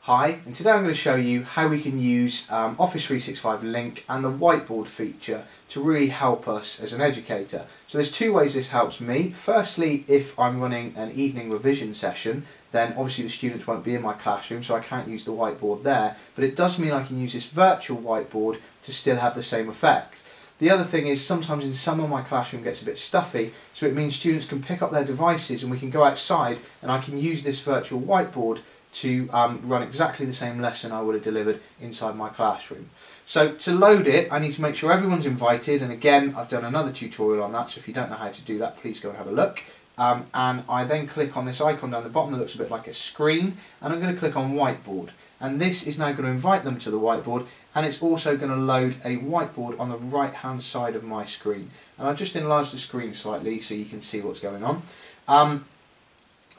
Hi, and today I'm going to show you how we can use Office 365 Lync and the Whiteboard feature to really help us as an educator. So there's two ways this helps me. Firstly, if I'm running an evening revision session, then obviously the students won't be in my classroom, so I can't use the whiteboard there, but it does mean I can use this virtual whiteboard to still have the same effect. The other thing is sometimes in summer my classroom gets a bit stuffy, so it means students can pick up their devices and we can go outside and I can use this virtual whiteboard to run exactly the same lesson I would have delivered inside my classroom. So to load it, I need to make sure everyone's invited, and again I've done another tutorial on that, so if you don't know how to do that, please go and have a look. And I then click on this icon down the bottom that looks a bit like a screen, and I'm going to click on Whiteboard, and this is now going to invite them to the whiteboard, and it's also going to load a whiteboard on the right hand side of my screen. And I'll just enlarge the screen slightly so you can see what's going on.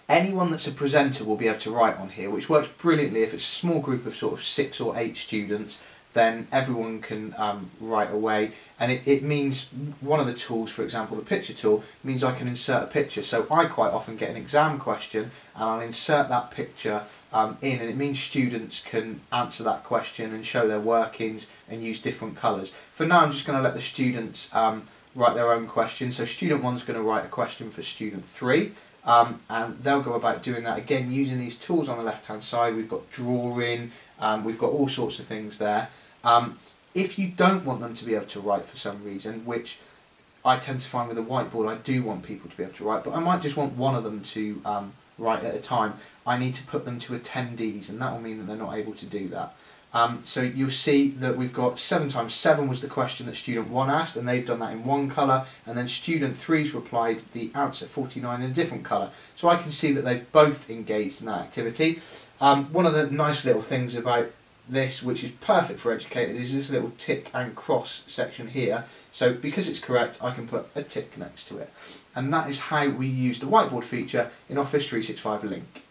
Anyone that's a presenter will be able to write on here, which works brilliantly if it's a small group of sort of 6 or 8 students. Then everyone can write away, and it means one of the tools, for example the picture tool, means I can insert a picture. So I quite often get an exam question and I'll insert that picture in, and it means students can answer that question and show their workings and use different colours. For now I'm just going to let the students write their own question. So student 1's going to write a question for student 3. And they'll go about doing that again using these tools on the left hand side. We've got drawing, we've got all sorts of things there. If you don't want them to be able to write for some reason, which I tend to find with a whiteboard, I do want people to be able to write, but I might just want one of them to write at a time, I need to put them to attendees, and that will mean that they're not able to do that. So you'll see that we've got 7 times 7 was the question that student 1 asked, and they've done that in one colour, and then student 3's replied the answer 49 in a different colour. So I can see that they've both engaged in that activity. One of the nice little things about this, which is perfect for educators, is this little tick and cross section here. So because it's correct, I can put a tick next to it. And that is how we use the whiteboard feature in Office 365 Lync.